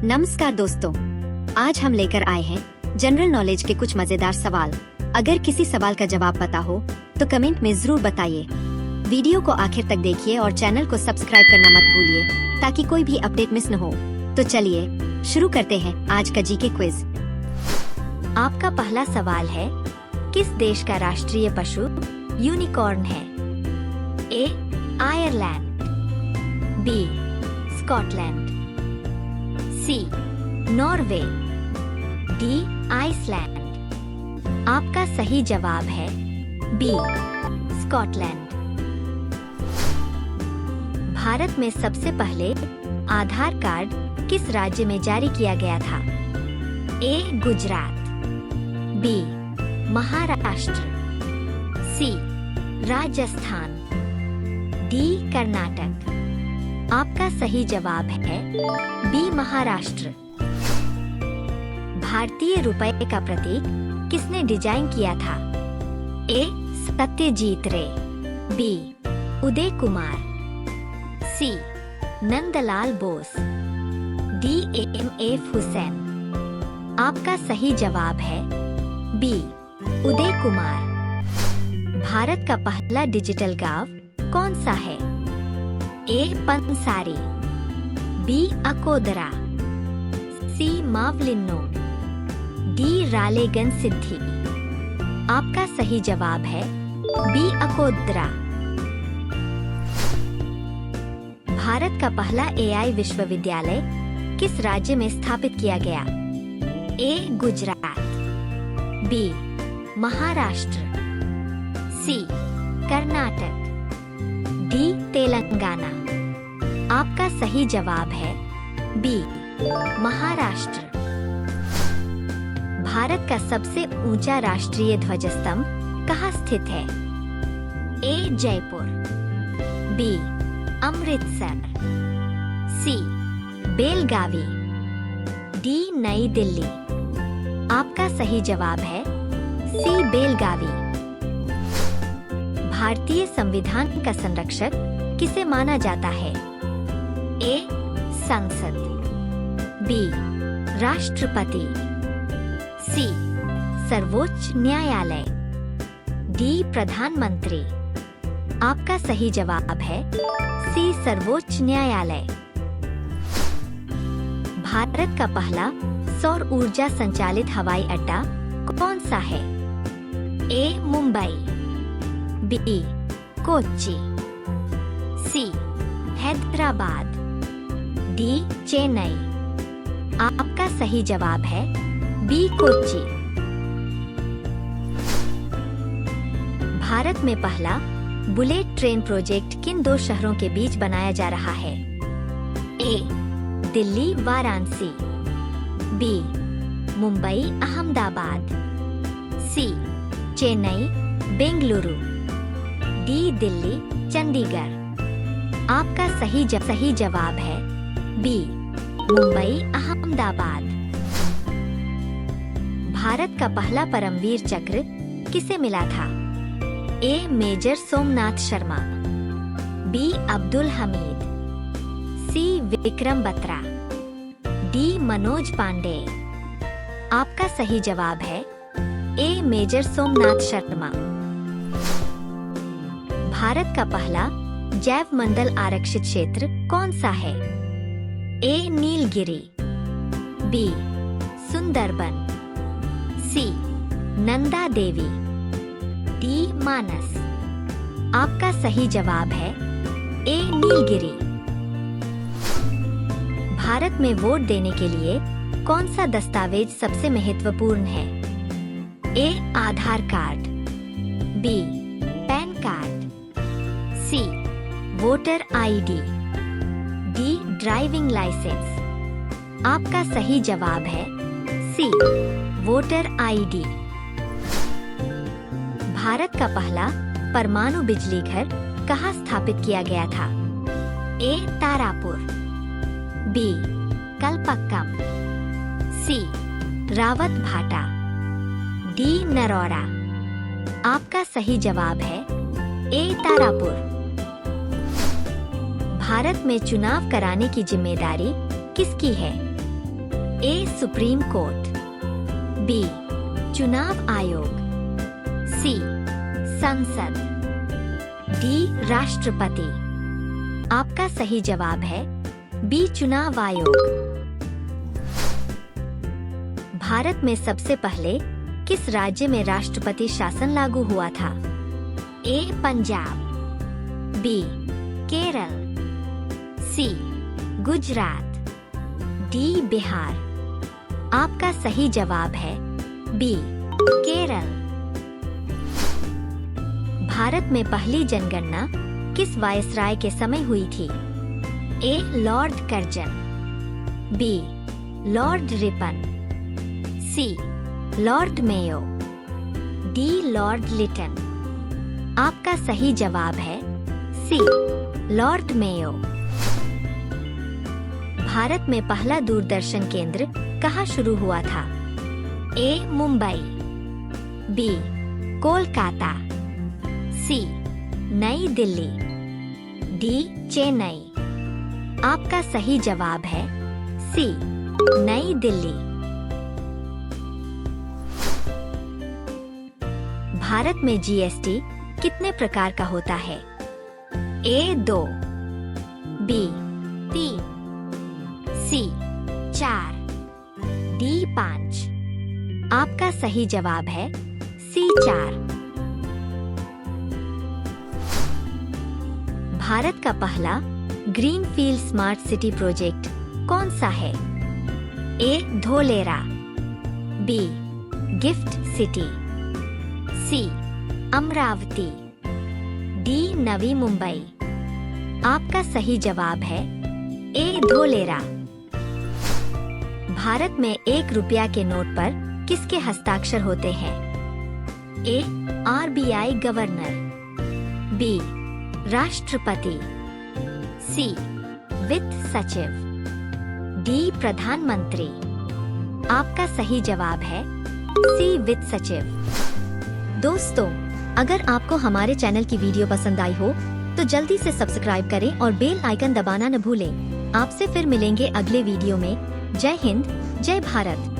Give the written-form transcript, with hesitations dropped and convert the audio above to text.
नमस्कार दोस्तों, आज हम लेकर आए हैं जनरल नॉलेज के कुछ मजेदार सवाल। अगर किसी सवाल का जवाब पता हो तो कमेंट में जरूर बताइए। वीडियो को आखिर तक देखिए और चैनल को सब्सक्राइब करना मत भूलिए ताकि कोई भी अपडेट मिस न हो। तो चलिए शुरू करते हैं आज का जीके क्विज। आपका पहला सवाल है, किस देश का राष्ट्रीय पशु यूनिकॉर्न है? A. Ireland, B. Scotland, C. Norway, D. Iceland. आपका सही जवाब है बी. स्कॉटलैंड। भारत में सबसे पहले आधार कार्ड किस राज्य में जारी किया गया था? ए. गुजरात, बी. महाराष्ट्र, सी. राजस्थान, डी. कर्नाटक। आपका सही जवाब है बी. महाराष्ट्र। भारतीय रुपए का प्रतीक किसने डिजाइन किया था? ए. सत्यजीत रे, बी. उदय कुमार, सी. नंदलाल बोस, डी. एम.एफ. हुसैन। आपका सही जवाब है बी. उदय कुमार। भारत का पहला डिजिटल गांव कौन सा है? ए. पंसारी, बी. अकोदरा, सी. मावलिन्नो, डी. रालेगन सिद्धि। आपका सही जवाब है बी. अकोदरा। भारत का पहला एआई विश्वविद्यालय किस राज्य में स्थापित किया गया? ए. गुजरात, बी. महाराष्ट्र, सी. कर्नाटक, डी. तेलंगाना। आपका सही जवाब है बी. महाराष्ट्र। भारत का सबसे ऊंचा राष्ट्रीय ध्वज स्तंभ कहाँ स्थित है? ए. जयपुर, बी. अमृतसर, सी. बेलगावी, डी. नई दिल्ली। आपका सही जवाब है सी. बेलगावी। भारतीय संविधान का संरक्षक किसे माना जाता है? ए. संसद, बी. राष्ट्रपति, सी. सर्वोच्च न्यायालय, डी. प्रधानमंत्री। आपका सही जवाब है सी. सर्वोच्च न्यायालय। भारत का पहला सौर ऊर्जा संचालित हवाई अड्डा कौन सा है? ए. मुंबई, बी. कोच्चि, सी. हैदराबाद, डी. चेन्नई। आपका सही जवाब है बी. कोच्चि। भारत में पहला बुलेट ट्रेन प्रोजेक्ट किन दो शहरों के बीच बनाया जा रहा है? ए. दिल्ली वाराणसी, बी. मुंबई अहमदाबाद, सी. चेन्नई बेंगलुरु, डी. दिल्ली चंडीगढ़। आपका सही जवाब है बी. मुंबई अहमदाबाद। भारत का पहला परमवीर चक्र किसे मिला था? A. Major Somnath Sharma, B. Abdul Hamid, C. Vikram Batra, D. Manoj Pande. आपका सही जवाब है ए. मेजर सोमनाथ शर्मा। भारत का पहला जैव मंडल आरक्षित क्षेत्र कौन सा है? A. Nilgiri, B. Sundarban, C. Nanda Devi, D. Manas. आपका सही जवाब है ए. नीलगिरी। भारत में वोट देने के लिए कौन सा दस्तावेज सबसे महत्वपूर्ण है? A. Aadhaar card, B. PAN card, C. Voter ID, D. Driving licence. आपका सही जवाब है सी. Voter ID. भारत का पहला परमाणु बिजली घर कहाँ स्थापित किया गया था? ए. तारापुर, बी. कलपक्कम, सी. रावत भाटा, डी. नरौरा। आपका सही जवाब है ए. तारापुर। भारत में चुनाव कराने की जिम्मेदारी किसकी है? ए सुप्रीम कोर्ट, बी चुनाव आयोग, सी संसद, डी राष्ट्रपति। आपका सही जवाब है बी चुनाव आयोग। भारत में सबसे पहले किस राज्य में राष्ट्रपति शासन लागू हुआ था? ए पंजाब, बी केरल, सी गुजरात, डी बिहार। आपका सही जवाब है बी केरल। भारत में पहली जनगणना किस वायसराय के समय हुई थी? A Lord Curzon, B Lord Ripon, C Lord Mayo, D Lord Lytton. आपका सही जवाब है सी लॉर्ड मेयो। भारत में पहला दूरदर्शन केंद्र कहाँ शुरू हुआ था? ए मुंबई, बी कोलकाता, सी नई दिल्ली, डी चेन्नई। आपका सही जवाब है सी नई दिल्ली। भारत में जीएसटी कितने प्रकार का होता है? ए 2, बी 3, सी 4, डी 5। आपका सही जवाब है सी 4। भारत का पहला ग्रीनफील्ड स्मार्ट सिटी प्रोजेक्ट कौन सा है? ए धोलेरा, बी गिफ्ट सिटी, सी अमरावती, डी नवी मुंबई। आपका सही जवाब है ए धोलेरा। भारत में 1 रुपया के नोट पर किसके हस्ताक्षर होते हैं? ए आरबीआई गवर्नर, बी राष्ट्रपति, सी वित्त सचिव, डी प्रधानमंत्री। आपका सही जवाब है सी वित्त सचिव। दोस्तों, अगर आपको हमारे चैनल की वीडियो पसंद आई हो तो जल्दी से सब्सक्राइब करें और बेल आइकन दबाना न भूलें। आपसे फिर मिलेंगे अगले वीडियो में। जय हिंद, जय भारत।